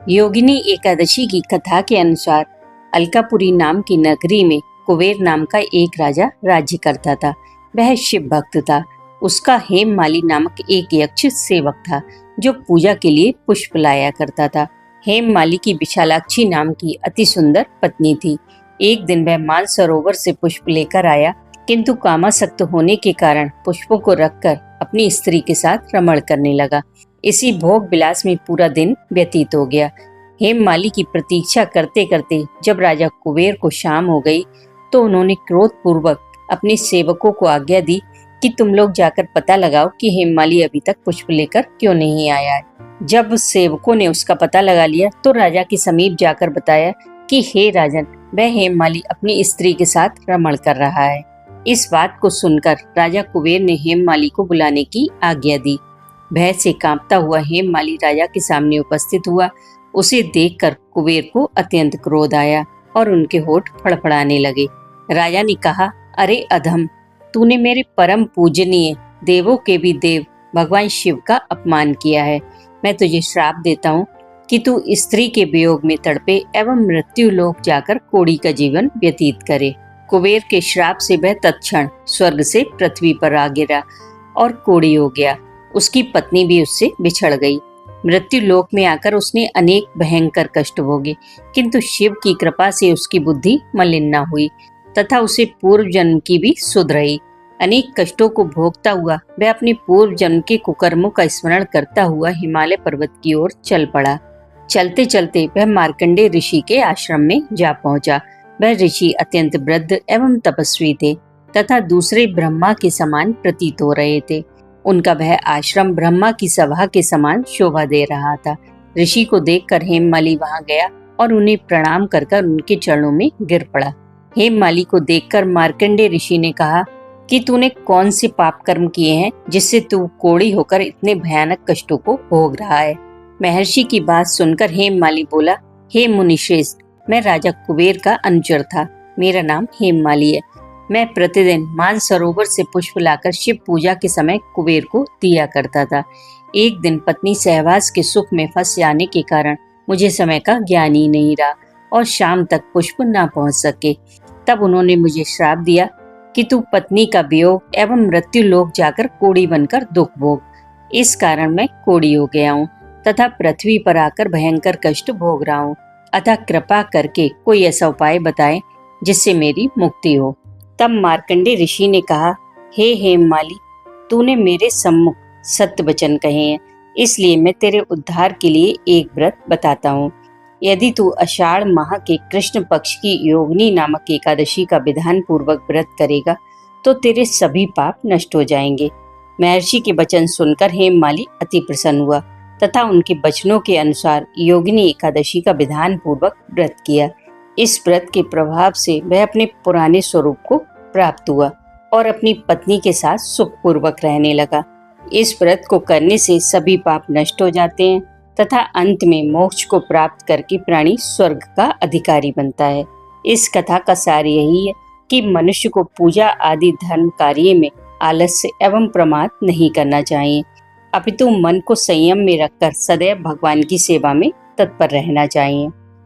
योगिनी एकादशी की कथा के अनुसार अलकापुरी नाम की नगरी में कुबेर नाम का एक राजा राज्य करता था। वह शिव भक्त था। उसका हेममाली नामक एक यक्ष सेवक था जो पूजा के लिए पुष्प लाया करता था। हेममाली की विशालाक्षी नाम की अति सुंदर पत्नी थी। एक दिन वह मानसरोवर से पुष्प लेकर आया, किंतु कामासक्त होने के कारण पुष्पों को रखकर अपनी स्त्री के साथ रमण करने लगा। इसी भोग विलास में पूरा दिन व्यतीत हो गया। हेममाली की प्रतीक्षा करते करते जब राजा कुबेर को शाम हो गई तो उन्होंने क्रोध पूर्वक अपने सेवकों को आज्ञा दी कि तुम लोग जाकर पता लगाओ कि हेममाली अभी तक पुष्प लेकर क्यों नहीं आया है। जब सेवकों ने उसका पता लगा लिया तो राजा के समीप जाकर बताया कि हे राजन, वह हेममाली अपनी स्त्री के साथ रमण कर रहा है। इस बात को सुनकर राजा कुबेर ने हेममाली को बुलाने की आज्ञा दी। भय से कांपता हुआ हेममाली राजा के सामने उपस्थित हुआ। उसे देखकर कुबेर को अत्यंत क्रोध आया और उनके होठ फड़फड़ाने लगे। राजा ने कहा, अरे अधम, तूने मेरे परम पूजनीय देवों के भी देव भगवान शिव का अपमान किया है। मैं तुझे श्राप देता हूँ कि तू स्त्री के वियोग में तड़पे एवं मृत्यु लोक जाकर कोड़ी का जीवन व्यतीत करे। कुबेर के श्राप से वह तत्क्षण स्वर्ग से पृथ्वी पर आ गिरा और कोड़ी हो गया। उसकी पत्नी भी उससे बिछड़ गई। मृत्यु लोक में आकर उसने अनेक भयंकर कष्ट भोगे, किंतु शिव की कृपा से उसकी बुद्धि मलिन न हुई तथा उसे पूर्व जन्म की भी सुध रही। अनेक कष्टों को भोगता हुआ वह अपने पूर्व जन्म के कुकर्मों का स्मरण करता हुआ हिमालय पर्वत की ओर चल पड़ा। चलते चलते वह मार्कंडेय ऋषि के आश्रम में जा पहुंचा। वह ऋषि अत्यंत वृद्ध एवं तपस्वी थे तथा दूसरे ब्रह्मा के समान प्रतीत हो रहे थे। उनका वह आश्रम ब्रह्मा की सभा के समान शोभा दे रहा था। ऋषि को देखकर हेममाली वहां गया और उन्हें प्रणाम कर उनके चरणों में गिर पड़ा। हेममाली को देखकर मार्कंडेय ऋषि ने कहा कि तूने कौन से पाप कर्म किए हैं जिससे तू कोढ़ी होकर इतने भयानक कष्टों को भोग रहा है। महर्षि की बात सुनकर हेममाली बोला, हे मुनिश्रेष्ठ, मैं राजा कुबेर का अनुचर था। मेरा नाम हेममाली है। मैं प्रतिदिन मानसरोवर से पुष्प लाकर शिव पूजा के समय कुबेर को दिया करता था। एक दिन पत्नी सहवास के सुख में फंस जाने के कारण मुझे समय का ज्ञान ही नहीं रहा और शाम तक पुष्प न पहुंच सके। तब उन्होंने मुझे श्राप दिया कि तू पत्नी का वियोग एवं मृत्यु लोक जाकर कोढ़ी बनकर दुख भोग। इस कारण मैं कोढ़ी हो गया हूँ तथा पृथ्वी पर आकर भयंकर कष्ट भोग रहा हूँ। अतः कृपा करके कोई ऐसा उपाय बताएं जिससे मेरी मुक्ति हो। तब मार्कंडेय ऋषि ने कहा, हे हेममाली, तूने मेरे सम्मुख सत्य वचन कहे हैं, इसलिए मैं तेरे उद्धार के लिए एक व्रत बताता हूँ। यदि तू आषाढ़ माह के कृष्ण पक्ष की योगिनी नामक एकादशी का विधान पूर्वक व्रत करेगा तो तेरे सभी पाप नष्ट हो जाएंगे। महर्षि के वचन सुनकर हेममाली अति प्रसन्न हुआ तथा उनके वचनों के अनुसार योगिनी एकादशी का विधान पूर्वक व्रत किया। इस व्रत के प्रभाव से वह अपने पुराने स्वरूप को प्राप्त हुआ और अपनी पत्नी के साथ सुखपूर्वक रहने लगा। इस व्रत को करने से सभी पाप नष्ट हो जाते हैं तथा अंत में मोक्ष को प्राप्त करके प्राणी स्वर्ग का अधिकारी बनता है। इस कथा का सार यही है कि मनुष्य को पूजा आदि धर्म कार्य में आलस्य एवं प्रमाद नहीं करना चाहिए, अपितु मन को संयम में रखकर सदैव भगवान की सेवा में तत्पर रहना चाहिए।